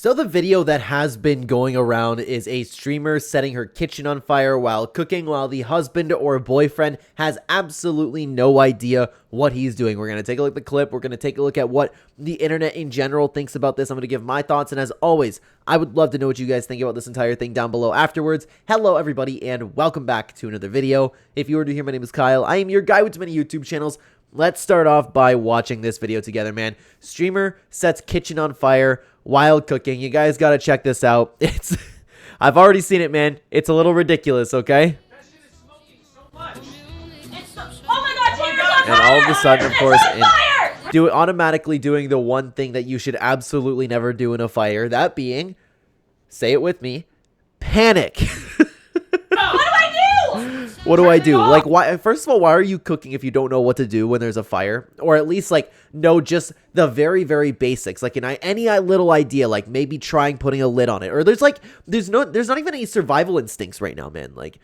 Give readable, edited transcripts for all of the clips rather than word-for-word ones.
So the video that has been going around is a streamer setting her kitchen on fire while cooking, while the husband or boyfriend has absolutely no idea what he's doing. We're going to take a look at the clip. We're going to take a look at what the internet in general thinks about this. I'm going to give my thoughts, and as always, I would love to know what you guys think about this entire thing down below afterwards. Hello everybody, and welcome back to another video. If you were new here, my name is Kyle. I am your guy with many YouTube channels. Let's start off by watching this video together, man. Streamer sets kitchen on fire while cooking. You guys gotta check this out. I've already seen it, man. It's a little ridiculous, okay? That shit is smoking so much. Oh my god, Tanner's on fire! And all of a sudden, of course, automatically doing the one thing that you should absolutely never do in a fire. That being, say it with me, panic. What do I do? Like, why? First of all, why are you cooking if you don't know what to do when there's a fire? Or at least, like, know just the very, very basics. Like, any little idea, like maybe trying putting a lid on it. Or there's not even any survival instincts right now, man. Like,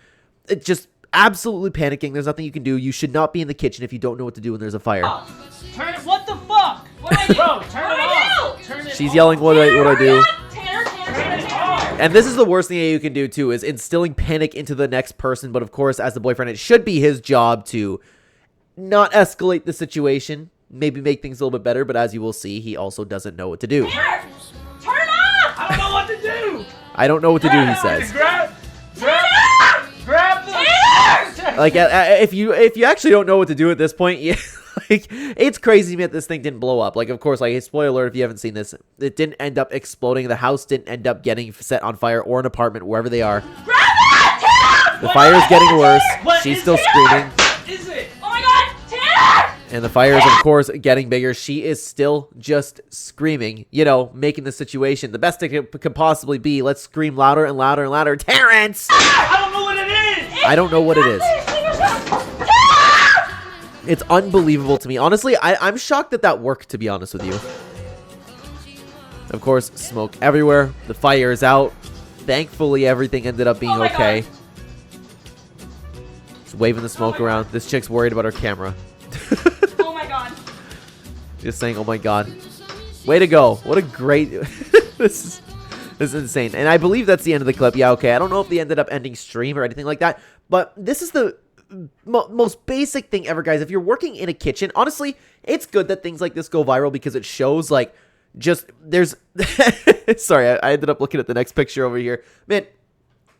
it's just absolutely panicking. There's nothing you can do. You should not be in the kitchen if you don't know what to do when there's a fire. Turn it. What the fuck? What do I do? Bro, turn it off. Turn it She's off. yelling, what do I do? Turn it off. And this is the worst thing that you can do, too, is instilling panic into the next person. But, of course, as the boyfriend, it should be his job to not escalate the situation. Maybe make things a little bit better. But as you will see, he also doesn't know what to do. Turn off! I don't know what to do. I don't know what to do, he says. Grab the... Like, if you actually don't know what to do at this point, yeah, like, it's crazy that this thing didn't blow up. Like, of course, like, spoiler alert if you haven't seen this, it didn't end up exploding. The house didn't end up getting set on fire, or an apartment, wherever they are. The fire is getting worse. She's still screaming. What is it? Oh my god, Tanner! And the fire is, of course, getting bigger. She is still just screaming, you know, making the situation the best it could possibly be. Let's scream louder and louder and louder. Terrence! I don't know what it is! I don't know what it is. It's unbelievable to me. Honestly, I'm shocked that worked, to be honest with you. Of course, smoke everywhere. The fire is out. Thankfully, everything ended up being okay. God. Just waving the smoke around. This chick's worried about her camera. Oh my god. Just saying, oh my god. Way to go. What a great... This is insane. And I believe that's the end of the clip. Yeah, okay. I don't know if they ended up ending stream or anything like that. But this is the most basic thing ever, guys. If you're working in a kitchen, honestly, it's good that things like this go viral because it shows, like, just... There's... Sorry, I ended up looking at the next picture over here. Man,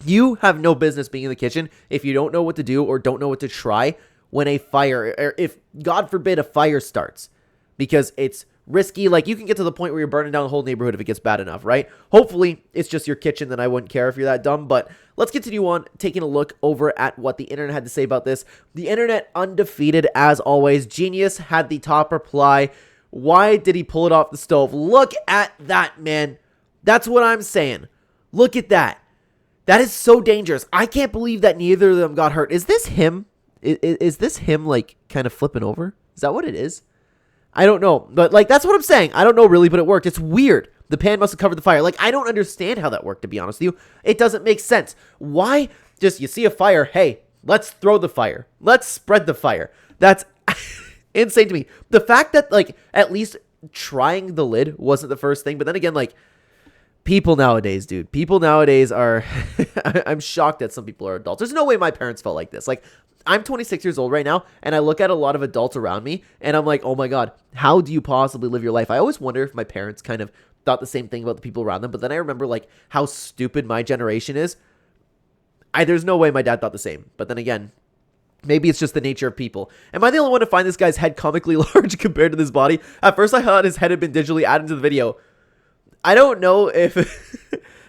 you have no business being in the kitchen if you don't know what to do or don't know what to try when a fire... Or if, God forbid, a fire starts. Because it's risky. Like, you can get to the point where you're burning down the whole neighborhood if it gets bad enough, right? Hopefully, it's just your kitchen, then I wouldn't care if you're that dumb. But let's continue on taking a look over at what the internet had to say about this. The internet, undefeated as always. Genius had the top reply. Why did he pull it off the stove? Look at that, man. That's what I'm saying. Look at that. That is so dangerous. I can't believe that neither of them got hurt. Is this him? Is this him, like, kind of flipping over? Is that what it is? I don't know, but, like, that's what I'm saying. I don't know really, but it worked. It's weird. The pan must have covered the fire. Like, I don't understand how that worked, to be honest with you. It doesn't make sense. Why? Just, you see a fire, hey, let's throw the fire. Let's spread the fire. That's insane to me. The fact that, like, at least trying the lid wasn't the first thing, but then again, like, people nowadays, dude. People nowadays are... I'm shocked that some people are adults. There's no way my parents felt like this. Like, I'm 26 years old right now, and I look at a lot of adults around me, and I'm like, oh my god, how do you possibly live your life? I always wonder if my parents kind of thought the same thing about the people around them, but then I remember, like, how stupid my generation is. There's no way my dad thought the same, but then again, maybe it's just the nature of people. Am I the only one to find this guy's head comically large compared to this body? At first, I thought his head had been digitally added to the video. I don't know if...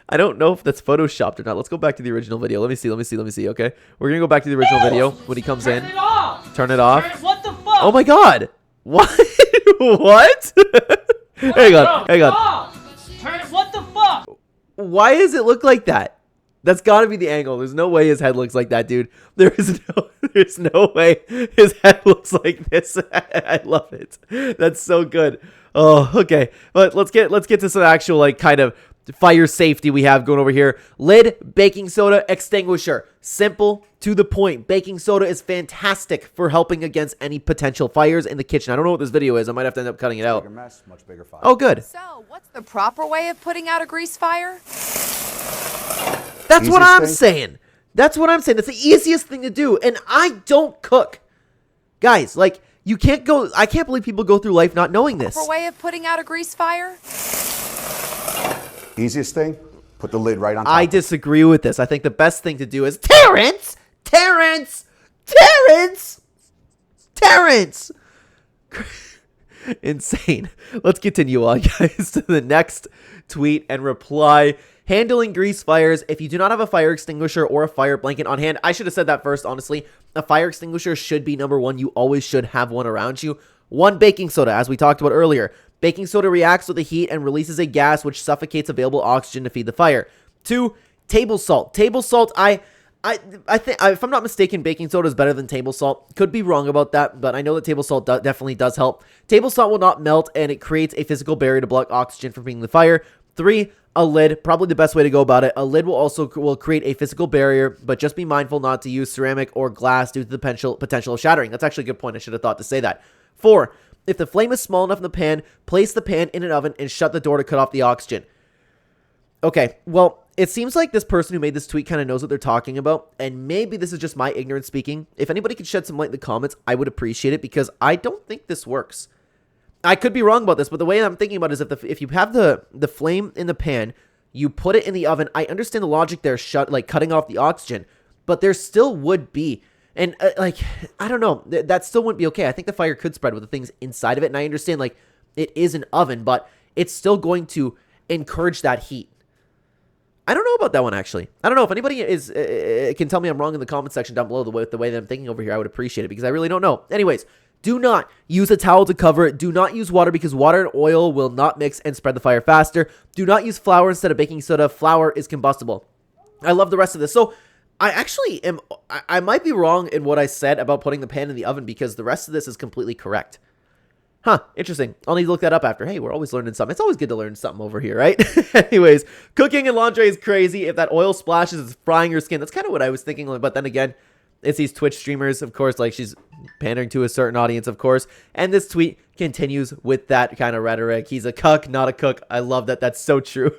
I don't know if that's photoshopped or not. Let's go back to the original video. Let me see, okay? We're gonna go back to the original video when he comes in. Turn it off! Turn it off. What the fuck? Oh my god! What? What? Hang on. Turn it, what the fuck? Why does it look like that? That's gotta be the angle. There's no way his head looks like that, dude. There's no way his head looks like this. I love it. That's so good. Oh, okay. But let's get to some actual, like, kind of fire safety we have going over here. Lid, baking soda, extinguisher. Simple, to the point. Baking soda is fantastic for helping against any potential fires in the kitchen. I don't know what this video is. I might have to end up cutting it out. Bigger mess, much bigger fire. Oh, good. So, what's the proper way of putting out a grease fire? That's what I'm saying. That's what I'm saying. That's the easiest thing to do. And I don't cook. Guys, like, you can't go... I can't believe people go through life not knowing this. Proper way of putting out a grease fire? Easiest thing, put the lid right on top. I disagree with this. I think the best thing to do is... Terrence! Terrence! Terrence! Terrence! Insane. Let's continue on, guys, to the next tweet and reply. Handling grease fires. If you do not have a fire extinguisher or a fire blanket on hand, I should have said that first, honestly. A fire extinguisher should be number one. You always should have one around you. 1, baking soda, as we talked about earlier. Baking soda reacts with the heat and releases a gas which suffocates available oxygen to feed the fire. 2, table salt. Table salt, I think, if I'm not mistaken, baking soda is better than table salt. Could be wrong about that, but I know that table salt definitely does help. Table salt will not melt, and it creates a physical barrier to block oxygen from feeding the fire. 3, a lid, probably the best way to go about it. A lid will create a physical barrier, but just be mindful not to use ceramic or glass due to the potential of shattering. That's actually a good point. I should have thought to say that. 4, if the flame is small enough in the pan, place the pan in an oven and shut the door to cut off the oxygen. Okay, well, it seems like this person who made this tweet kind of knows what they're talking about, and maybe this is just my ignorance speaking. If anybody could shed some light in the comments, I would appreciate it, because I don't think this works. I could be wrong about this, but the way I'm thinking about it is if you have the flame in the pan, you put it in the oven. I understand the logic there, like cutting off the oxygen, but there still would be, and like, I don't know, that still wouldn't be okay. I think the fire could spread with the things inside of it, and I understand like it is an oven, but it's still going to encourage that heat. I don't know about that one, actually. I don't know if anybody can tell me I'm wrong in the comment section down below the way that I'm thinking over here. I would appreciate it, because I really don't know. Anyways, do not use a towel to cover it. Do not use water, because water and oil will not mix and spread the fire faster. Do not use flour instead of baking soda. Flour is combustible. I love the rest of this. So I actually am, I might be wrong in what I said about putting the pan in the oven, because the rest of this is completely correct. Huh, interesting. I'll need to look that up after. Hey, we're always learning something. It's always good to learn something over here, right? Anyways, cooking and laundry is crazy. If that oil splashes, it's frying your skin. That's kind of what I was thinking. But then again, it's these Twitch streamers, of course, like she's pandering to a certain audience, of course. And this tweet continues with that kind of rhetoric. He's a cuck, not a cook. I love that. That's so true.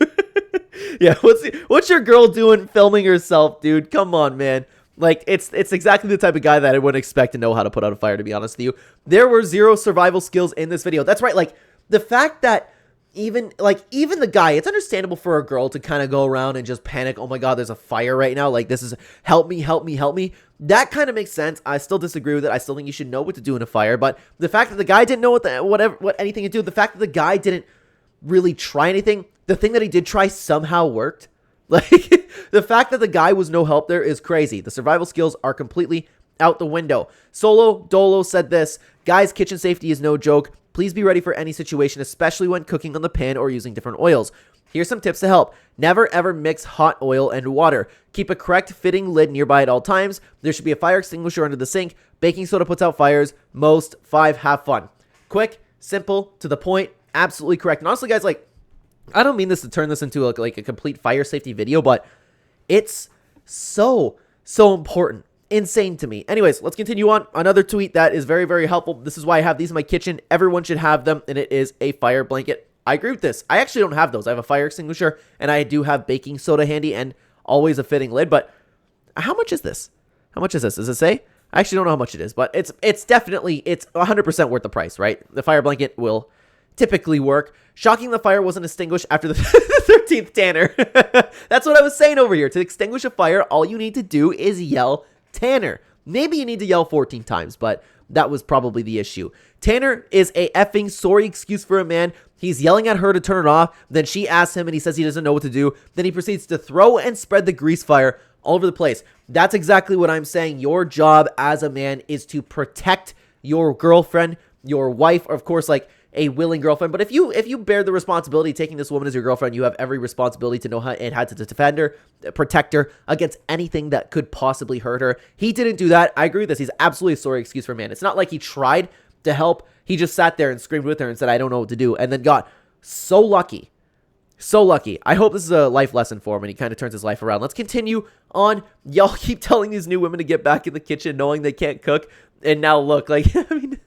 Yeah, what's your girl doing filming herself, dude? Come on, man. Like, it's exactly the type of guy that I wouldn't expect to know how to put out a fire, to be honest with you. There were 0 survival skills in this video. That's right, like, the fact that even the guy, it's understandable for a girl to kind of go around and just panic, oh my god, there's a fire right now, like, this is, help me, help me, help me. That kind of makes sense. I still disagree with it. I still think you should know what to do in a fire, but the fact that the guy didn't know what anything to do, the fact that the guy didn't really try anything, the thing that he did try somehow worked. Like, the fact that the guy was no help there is crazy. The survival skills are completely out the window. Solo Dolo said this: guys, kitchen safety is no joke. Please be ready for any situation, especially when cooking on the pan or using different oils. Here's some tips to help. Never ever mix hot oil and water. Keep a correct fitting lid nearby at all times. There should be a fire extinguisher under the sink. Baking soda puts out fires. Most. 5, have fun. Quick, simple, to the point, absolutely correct. And honestly, guys, like, I don't mean this to turn this into like a complete fire safety video, but it's so important. Insane to me. Anyways, let's continue on. Another tweet that is very, very helpful. This is why I have these in my kitchen. Everyone should have them, and it is a fire blanket. I agree with this. I actually don't have those. I have a fire extinguisher, and I do have baking soda handy and always a fitting lid, but how much is this? How much is this? Does it say? I actually don't know how much it is, but it's definitely, it's 100% worth the price, right? The fire blanket will typically work. Shocking the fire wasn't extinguished after the 13th Tanner. That's what I was saying over here. To extinguish a fire, all you need to do is yell Tanner. Maybe you need to yell 14 times, but that was probably the issue. Tanner is a effing sorry excuse for a man. He's yelling at her to turn it off. Then she asks him and he says he doesn't know what to do. Then he proceeds to throw and spread the grease fire all over the place. That's exactly what I'm saying. Your job as a man is to protect your girlfriend, your wife, or of course, like, a willing girlfriend. But if you bear the responsibility of taking this woman as your girlfriend, you have every responsibility to know how to defend her, protect her against anything that could possibly hurt her. He didn't do that. I agree with this. He's absolutely a sorry excuse for a man. It's not like he tried to help. He just sat there and screamed with her and said, I don't know what to do, and then got so lucky So lucky. I hope this is a life lesson for him and he kind of turns his life around. Let's continue on. Y'all keep telling these new women to get back in the kitchen knowing they can't cook. And now look, like, I mean,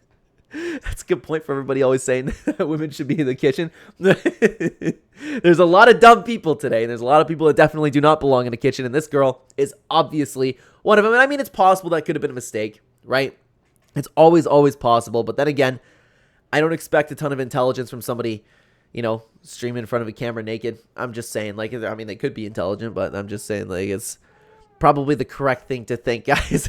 that's a good point for everybody always saying that women should be in the kitchen. There's a lot of dumb people today, and there's a lot of people that definitely do not belong in the kitchen, and this girl is obviously one of them. And I mean, it's possible that could have been a mistake, right? It's always possible. But then again, I don't expect a ton of intelligence from somebody, you know, streaming in front of a camera naked. I'm just saying, like, I mean, they could be intelligent, but I'm just saying, like, it's probably the correct thing to think, guys.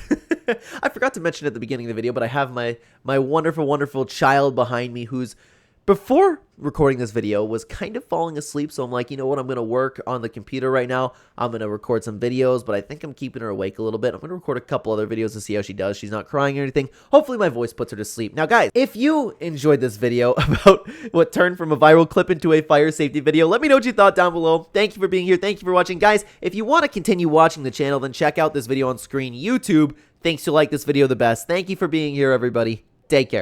I forgot to mention at the beginning of the video, but I have my wonderful child behind me who's, before recording this video, was kind of falling asleep. So I'm like, you know what? I'm going to work on the computer right now. I'm going to record some videos, but I think I'm keeping her awake a little bit. I'm going to record a couple other videos to see how she does. She's not crying or anything. Hopefully my voice puts her to sleep. Now, guys, if you enjoyed this video about what turned from a viral clip into a fire safety video, let me know what you thought down below. Thank you for being here. Thank you for watching. Guys, if you want to continue watching the channel, then check out this video on screen. YouTube thinks you'll like this video the best. Thank you for being here, everybody. Take care.